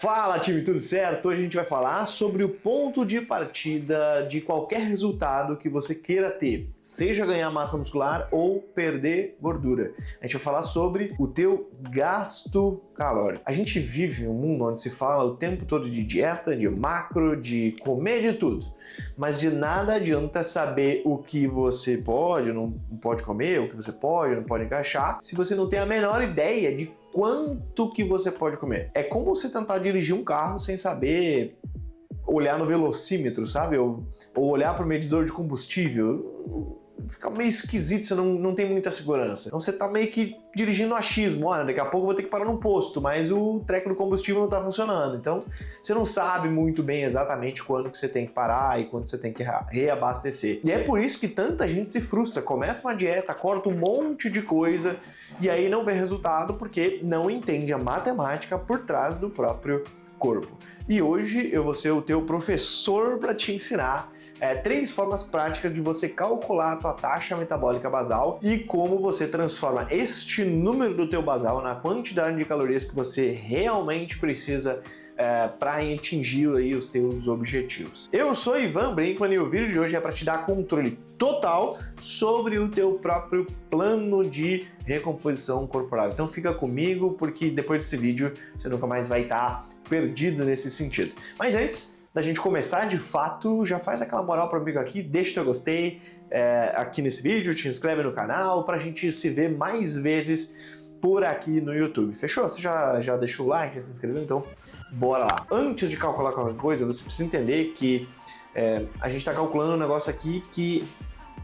Fala, time, tudo certo? Hoje a gente vai falar sobre o ponto de partida de qualquer resultado que você queira ter, seja ganhar massa muscular ou perder gordura. A gente vai falar sobre o teu gasto calórico. A gente vive um mundo onde se fala o tempo todo de dieta, de macro, de comer de tudo, mas de nada adianta saber o que você pode ou não pode comer, o que você pode ou não pode encaixar, se você não tem a menor ideia de quanto que você pode comer. É como você tentar dirigir um carro sem saber olhar no velocímetro, sabe? Ou olhar para o medidor de combustível. Fica meio esquisito, você não tem muita segurança. Então você tá meio que dirigindo achismo. Olha, daqui a pouco eu vou ter que parar num posto, mas o treco do combustível não tá funcionando. Então você não sabe muito bem exatamente quando que você tem que parar e quando você tem que reabastecer. E é por isso que tanta gente se frustra. Começa uma dieta, corta um monte de coisa e aí não vê resultado porque não entende a matemática por trás do próprio corpo. E hoje eu vou ser o teu professor para te ensinar 3 formas práticas de você calcular a tua taxa metabólica basal e como você transforma este número do teu basal na quantidade de calorias que você realmente precisa para atingir aí os teus objetivos. Eu sou Ivan Brinkman e o vídeo de hoje é para te dar controle total sobre o teu próprio plano de recomposição corporal. Então fica comigo porque depois desse vídeo você nunca mais vai estar perdido nesse sentido. Mas antes da gente começar de fato, já faz aquela moral para amigo aqui, deixa o teu gostei aqui nesse vídeo, te inscreve no canal para a gente se ver mais vezes por aqui no YouTube. Fechou? Você já deixou o like, já se inscreveu? Então bora lá. Antes de calcular qualquer coisa, você precisa entender que a gente está calculando um negócio aqui que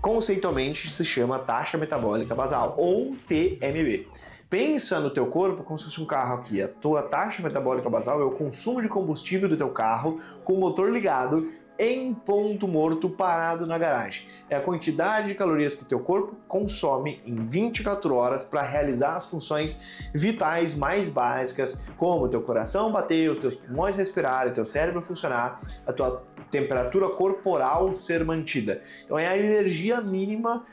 conceitualmente se chama taxa metabólica basal, ou TMB. Pensa no teu corpo como se fosse um carro aqui. A tua taxa metabólica basal é o consumo de combustível do teu carro com o motor ligado em ponto morto parado na garagem. É a quantidade de calorias que o teu corpo consome em 24 horas para realizar as funções vitais mais básicas, como o teu coração bater, os teus pulmões respirarem, o teu cérebro funcionar, a tua temperatura corporal ser mantida. Então é a energia mínima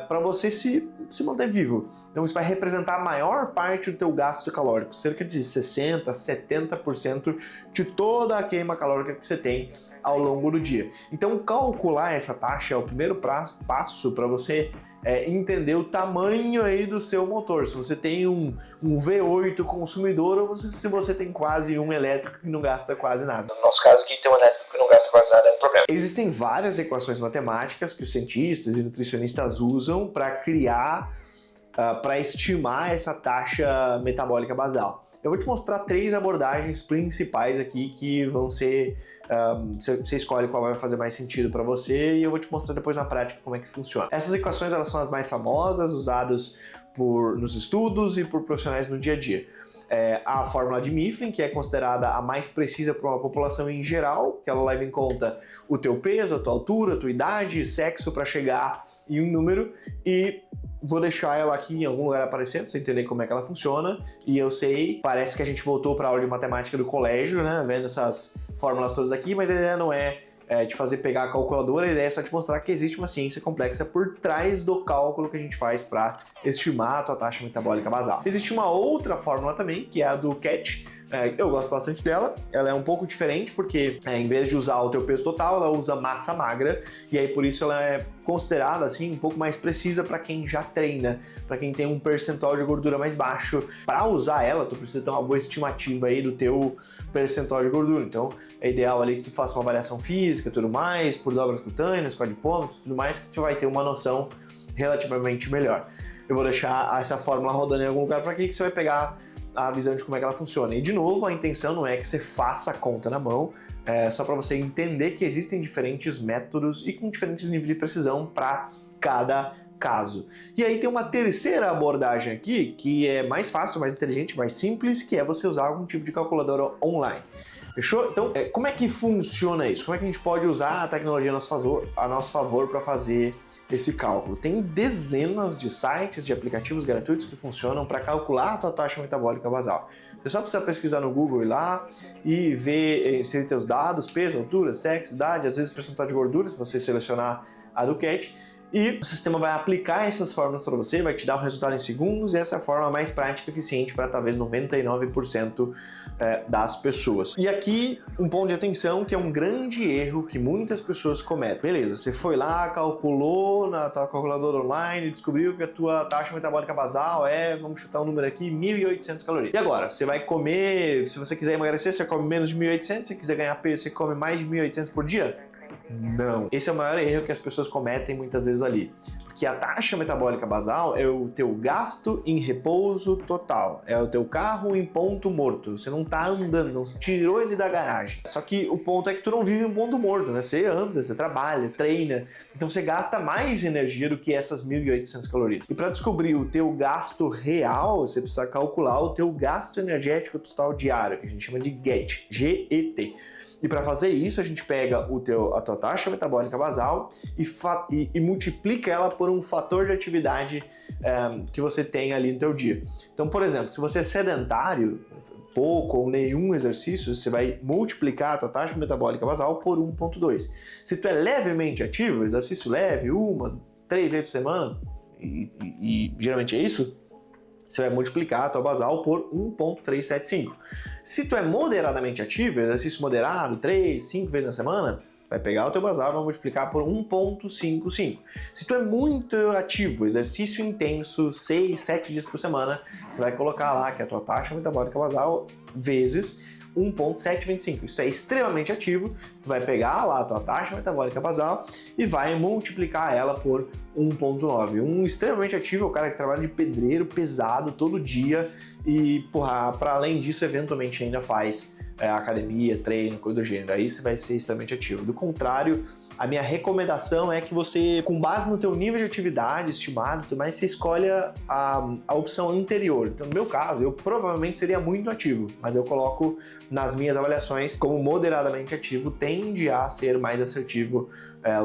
para você se manter vivo. Então isso vai representar a maior parte do teu gasto calórico, cerca de 60%, 70% de toda a queima calórica que você tem ao longo do dia. Então calcular essa taxa é o primeiro passo para você entender o tamanho aí do seu motor. Se você tem um V8 consumidor ou se você tem quase um elétrico que não gasta quase nada. No nosso caso aqui, ter um elétrico que não gasta quase nada é um problema. Existem várias equações matemáticas que os cientistas e nutricionistas usam para criar, para estimar essa taxa metabólica basal. Eu vou te mostrar 3 abordagens principais aqui que vão ser... você escolhe qual vai fazer mais sentido para você e eu vou te mostrar depois na prática como é que funciona. Essas equações elas são as mais famosas, usadas nos estudos e por profissionais no dia a dia. A fórmula de Mifflin, que é considerada a mais precisa para uma população em geral, que ela leva em conta o teu peso, a tua altura, a tua idade, sexo para chegar em um número, e vou deixar ela aqui em algum lugar aparecendo, pra você entender como é que ela funciona. E eu sei, parece que a gente voltou para a aula de matemática do colégio, né, vendo essas fórmulas todas aqui, mas a ideia não é te fazer pegar a calculadora, a ideia é só te mostrar que existe uma ciência complexa por trás do cálculo que a gente faz para estimar a tua taxa metabólica basal. Existe uma outra fórmula também, que é a do CAT. Eu gosto bastante dela, ela é um pouco diferente porque em vez de usar o teu peso total, ela usa massa magra e aí por isso ela é considerada assim um pouco mais precisa para quem já treina, para quem tem um percentual de gordura mais baixo. Para usar ela, tu precisa ter uma boa estimativa aí do teu percentual de gordura, então é ideal ali que tu faça uma avaliação física e tudo mais, por dobras cutâneas, quadripômetros, tudo mais, que tu vai ter uma noção relativamente melhor. Eu vou deixar essa fórmula rodando em algum lugar para aqui que você vai pegar a visão de como é que ela funciona. E de novo, a intenção não é que você faça a conta na mão, só para você entender que existem diferentes métodos e com diferentes níveis de precisão para cada caso. E aí tem uma terceira abordagem aqui, que é mais fácil, mais inteligente, mais simples, que é você usar algum tipo de calculadora online. Fechou? Então, como é que funciona isso? Como é que a gente pode usar a tecnologia a nosso favor para fazer esse cálculo? Tem dezenas de sites, de aplicativos gratuitos que funcionam para calcular a tua taxa metabólica basal. Você só precisa pesquisar no Google e lá e ver inserir teus dados, peso, altura, sexo, idade, às vezes percentual de gordura, se você selecionar a do CAT, e o sistema vai aplicar essas fórmulas para você, vai te dar o resultado em segundos, e essa é a forma mais prática e eficiente para talvez 99% das pessoas. E aqui um ponto de atenção que é um grande erro que muitas pessoas cometem. Beleza, você foi lá, calculou na tua calculadora online, descobriu que a tua taxa metabólica basal é, vamos chutar um número aqui, 1.800 calorias. E agora, você vai comer, se você quiser emagrecer, você come menos de 1.800, se quiser ganhar peso, você come mais de 1.800 por dia? Não. Esse é o maior erro que as pessoas cometem muitas vezes ali. Porque a taxa metabólica basal é o teu gasto em repouso total. É o teu carro em ponto morto. Você não tá andando, não tirou ele da garagem. Só que o ponto é que tu não vive em ponto morto, né? Você anda, você trabalha, treina. Então você gasta mais energia do que essas 1.800 calorias. E para descobrir o teu gasto real, você precisa calcular o teu gasto energético total diário, que a gente chama de GET, G-E-T. E para fazer isso, a gente pega a tua taxa metabólica basal e multiplica ela por um fator de atividade que você tem ali no teu dia. Então, por exemplo, se você é sedentário, pouco ou nenhum exercício, você vai multiplicar a tua taxa metabólica basal por 1,2. Se tu é levemente ativo, exercício leve, 3 vezes por semana, e geralmente é isso, você vai multiplicar a tua basal por 1,375. Se tu é moderadamente ativo, exercício moderado, 3, 5 vezes na semana, vai pegar o teu basal e vai multiplicar por 1,55. Se tu é muito ativo, exercício intenso, 6, 7 dias por semana, você vai colocar lá que a tua taxa metabólica basal vezes 1,725. Isso é extremamente ativo, tu vai pegar lá a tua taxa metabólica basal e vai multiplicar ela por 1,9. Um extremamente ativo é o cara que trabalha de pedreiro pesado todo dia e, para além disso, eventualmente ainda faz academia, treino, coisa do gênero. Aí você vai ser extremamente ativo. Do contrário, a minha recomendação é que você, com base no teu nível de atividade estimado e tudo mais, você escolha a opção anterior. Então, no meu caso, eu provavelmente seria muito ativo, mas eu coloco nas minhas avaliações como moderadamente ativo, tende a ser mais assertivo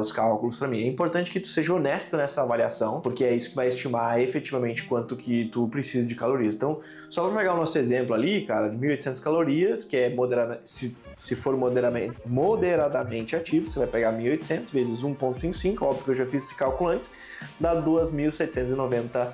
os cálculos para mim. É importante que tu seja honesto nessa avaliação, porque é isso que vai estimar efetivamente quanto que tu precisa de calorias. Então, só para pegar o nosso exemplo ali, cara, de 1.800 calorias, que é se for moderadamente ativo, você vai pegar 1.800 vezes 1,55, óbvio que eu já fiz esse cálculo antes, dá 2.790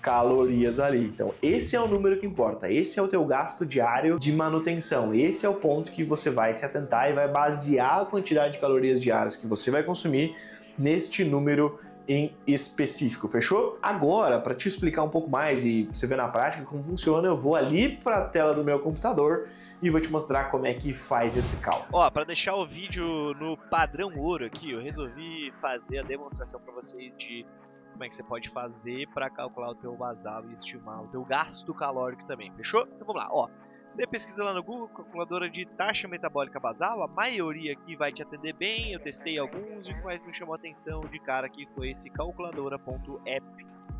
calorias ali. Então, esse é o número que importa, esse é o teu gasto diário de manutenção, esse é o ponto que você vai se atentar e vai basear a quantidade de calorias diárias que você vai consumir neste número em específico, fechou? Agora, para te explicar um pouco mais e você ver na prática como funciona, eu vou ali para a tela do meu computador e vou te mostrar como é que faz esse cálculo. Ó, para deixar o vídeo no padrão ouro aqui, eu resolvi fazer a demonstração para vocês de como é que você pode fazer para calcular o teu basal e estimar o teu gasto calórico também, fechou? Então vamos lá, ó. Você pesquisa lá no Google, calculadora de taxa metabólica basal, a maioria aqui vai te atender bem, eu testei alguns e o que mais me chamou a atenção de cara aqui foi esse calculadora.app,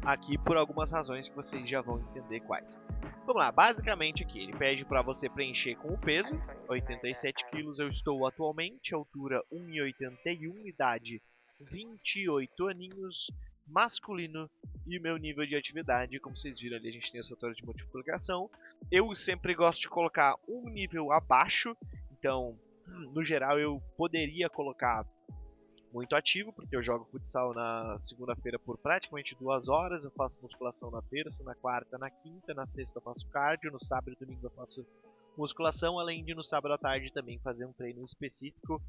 aqui por algumas razões que vocês já vão entender quais. Vamos lá, basicamente aqui, ele pede para você preencher com o peso, 87 quilos eu estou atualmente, altura 1,81, idade 28 aninhos, masculino, e o meu nível de atividade, como vocês viram ali, a gente tem essa torre de multiplicação. Eu sempre gosto de colocar um nível abaixo, então, no geral, eu poderia colocar muito ativo, porque eu jogo futsal na segunda-feira por praticamente 2 horas, eu faço musculação na terça, na quarta, na quinta, na sexta eu faço cardio, no sábado e domingo eu faço musculação, além de no sábado à tarde também fazer um treino específico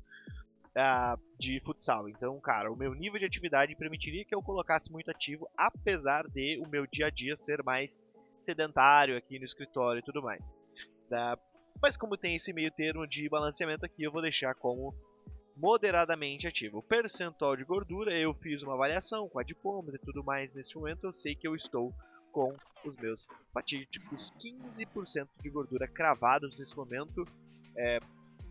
de futsal. Então, cara, o meu nível de atividade permitiria que eu colocasse muito ativo, apesar de o meu dia a dia ser mais sedentário aqui no escritório e tudo mais. Mas como tem esse meio termo de balanceamento aqui, eu vou deixar como moderadamente ativo. O percentual de gordura, eu fiz uma avaliação com adipômetro e tudo mais. Neste momento eu sei que eu estou com os meus fatídicos 15% de gordura cravados nesse momento,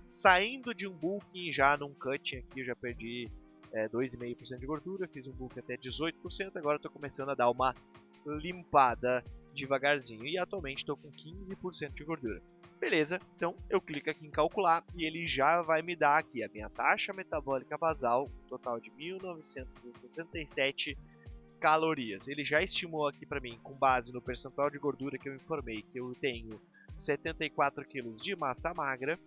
saindo de um bulking já num cutting aqui, eu já perdi 2,5% de gordura, fiz um bulking até 18%, agora estou começando a dar uma limpada devagarzinho e atualmente estou com 15% de gordura. Beleza, então eu clico aqui em calcular e ele já vai me dar aqui a minha taxa metabólica basal, total de 1.967 calorias. Ele já estimou aqui para mim, com base no percentual de gordura que eu informei, que eu tenho 74 kg de massa magra,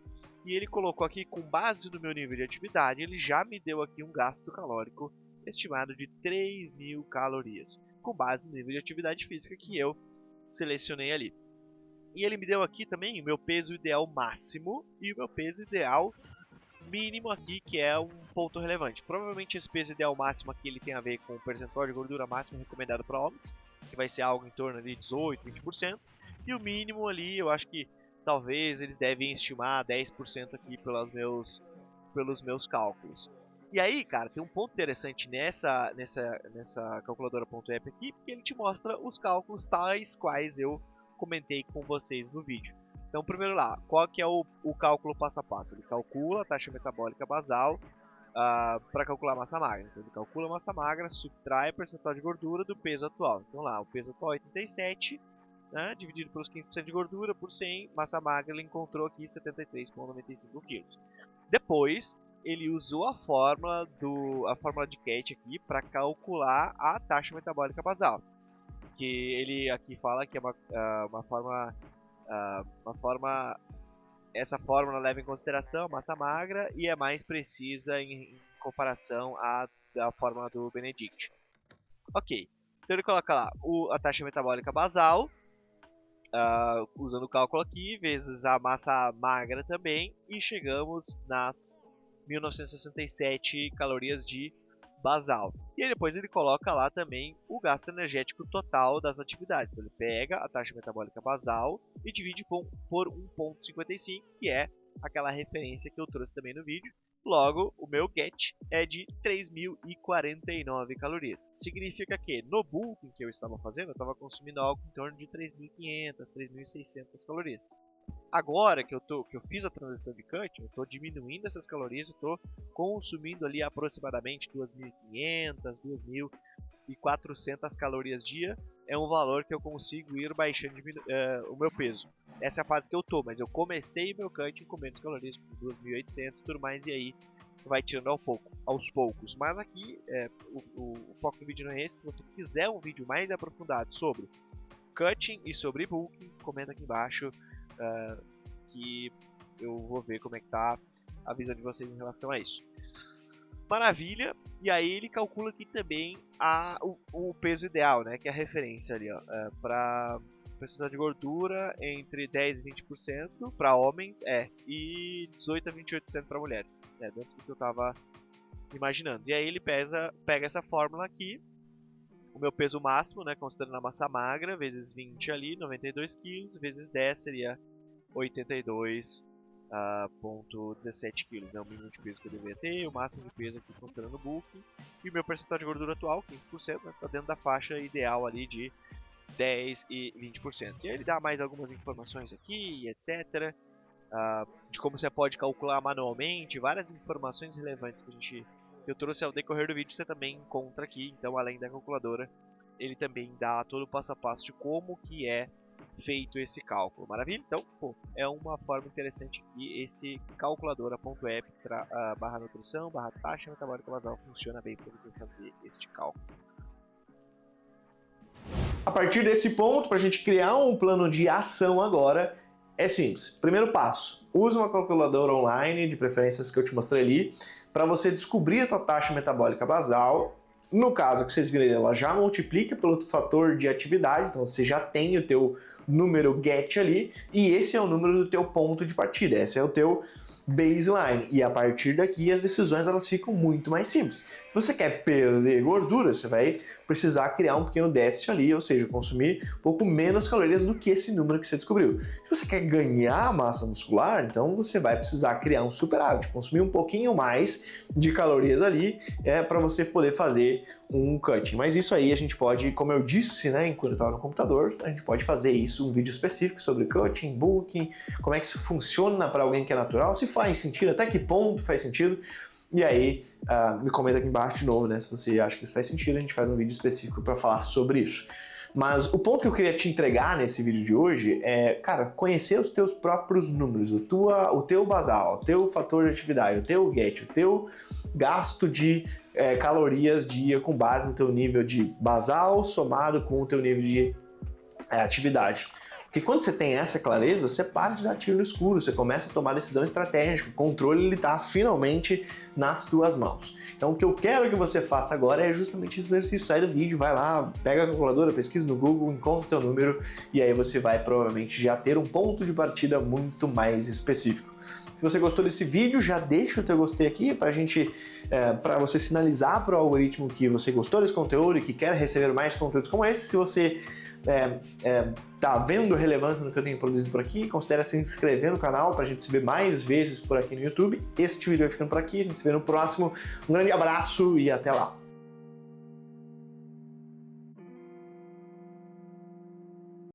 e ele colocou aqui, com base no meu nível de atividade, ele já me deu aqui um gasto calórico estimado de 3.000 calorias, com base no nível de atividade física que eu selecionei ali. E ele me deu aqui também o meu peso ideal máximo e o meu peso ideal mínimo aqui, que é um ponto relevante. Provavelmente esse peso ideal máximo aqui ele tem a ver com o percentual de gordura máximo recomendado para homens, que vai ser algo em torno de 18, 20%. E o mínimo ali, eu acho que talvez eles devem estimar 10% aqui pelos meus cálculos. E aí, cara, tem um ponto interessante nessa calculadora.app aqui, porque ele te mostra os cálculos tais quais eu comentei com vocês no vídeo. Então, primeiro lá, qual que é o cálculo passo a passo? Ele calcula a taxa metabólica basal para calcular a massa magra. Então, ele calcula a massa magra, subtrai a percentual de gordura do peso atual. Então, lá, o peso atual é 87, né, dividido pelos 15% de gordura por 100, massa magra ele encontrou aqui 73,95 kg. Depois, ele usou a fórmula de Cat aqui para calcular a taxa metabólica basal, que ele aqui fala que é uma forma, essa fórmula leva em consideração a massa magra e é mais precisa em comparação à fórmula do Benedict. Ok, então ele coloca lá a taxa metabólica basal, usando o cálculo aqui, vezes a massa magra também, e chegamos nas 1967 calorias de basal. E aí depois ele coloca lá também o gasto energético total das atividades. Então ele pega a taxa metabólica basal e divide por 1,55, que é aquela referência que eu trouxe também no vídeo. Logo, o meu GET é de 3.049 calorias. Significa que no bulking que eu estava fazendo, eu estava consumindo algo em torno de 3.500, 3.600 calorias. Agora que eu fiz a transição de cut, eu estou diminuindo essas calorias, eu estou consumindo ali aproximadamente 2.500, 2.400 calorias dia. É um valor que eu consigo ir baixando o meu peso. Essa é a fase que eu estou, mas eu comecei meu cut com menos calorias, com 2.800 e tudo mais, e aí vai tirando aos poucos. Mas aqui, o foco do vídeo não é esse. Se você quiser um vídeo mais aprofundado sobre cutting e sobre bulking, comenta aqui embaixo. Que eu vou ver como é que tá a visão de vocês em relação a isso. Maravilha! E aí ele calcula aqui também o peso ideal, né? Que é a referência ali, para percentual de gordura entre 10% e 20% para homens, e 18% a 28% para mulheres. Dentro do que eu estava imaginando. E aí ele pega essa fórmula aqui, o meu peso máximo, né, considerando a massa magra, vezes 20 ali, 92 kg, vezes 10 seria 82,17 kg, né, o mínimo de peso que eu deveria ter, o máximo de peso aqui considerando o bulking, e o meu percentual de gordura atual, 15%, né, tá dentro da faixa ideal ali de 10 e 20%. E aí ele dá mais algumas informações aqui, etc., de como você pode calcular manualmente, várias informações relevantes que eu trouxe ao decorrer do vídeo, você também encontra aqui. Então, além da calculadora, ele também dá todo o passo a passo de como que é feito esse cálculo. Maravilha? Então, é uma forma interessante que esse calculadora.app barra nutrição, barra taxa metabólica basal funciona bem para você fazer este cálculo. A partir desse ponto, para a gente criar um plano de ação agora, é simples. Primeiro passo, use uma calculadora online, de preferências que eu te mostrei ali, para você descobrir a tua taxa metabólica basal. No caso que vocês viram, ela já multiplica pelo fator de atividade, então você já tem o teu número GET ali, e esse é o número do teu ponto de partida, esse é o teu baseline, e a partir daqui as decisões elas ficam muito mais simples. Se você quer perder gordura, você vai precisar criar um pequeno déficit ali, ou seja, consumir um pouco menos calorias do que esse número que você descobriu. Se você quer ganhar massa muscular, então você vai precisar criar um superávit, consumir um pouquinho mais de calorias ali para você poder fazer um cutting. Mas isso aí a gente pode, como eu disse, né, enquanto eu estava no computador, a gente pode fazer isso, um vídeo específico sobre cutting, bulking, como é que isso funciona para alguém que é natural, se faz sentido, até que ponto faz sentido. E aí, me comenta aqui embaixo de novo, né? Se você acha que isso faz sentido, a gente faz um vídeo específico para falar sobre isso. Mas o ponto que eu queria te entregar nesse vídeo de hoje é, cara, conhecer os teus próprios números, o teu basal, o teu fator de atividade, o teu GET, o teu gasto de calorias dia com base no teu nível de basal somado com o teu nível de atividade. Porque quando você tem essa clareza, você para de dar tiro no escuro, você começa a tomar decisão estratégica, o controle ele tá finalmente nas tuas mãos. Então o que eu quero que você faça agora é justamente esse exercício, sai do vídeo, vai lá, pega a calculadora, pesquisa no Google, encontra o teu número e aí você vai provavelmente já ter um ponto de partida muito mais específico. Se você gostou desse vídeo, já deixa o teu gostei aqui para você sinalizar para o algoritmo que você gostou desse conteúdo e que quer receber mais conteúdos como esse. Se você tá vendo relevância no que eu tenho produzido por aqui, considere se inscrever no canal para a gente se ver mais vezes por aqui no YouTube. Este vídeo vai ficando por aqui, a gente se vê no próximo. Um grande abraço e até lá!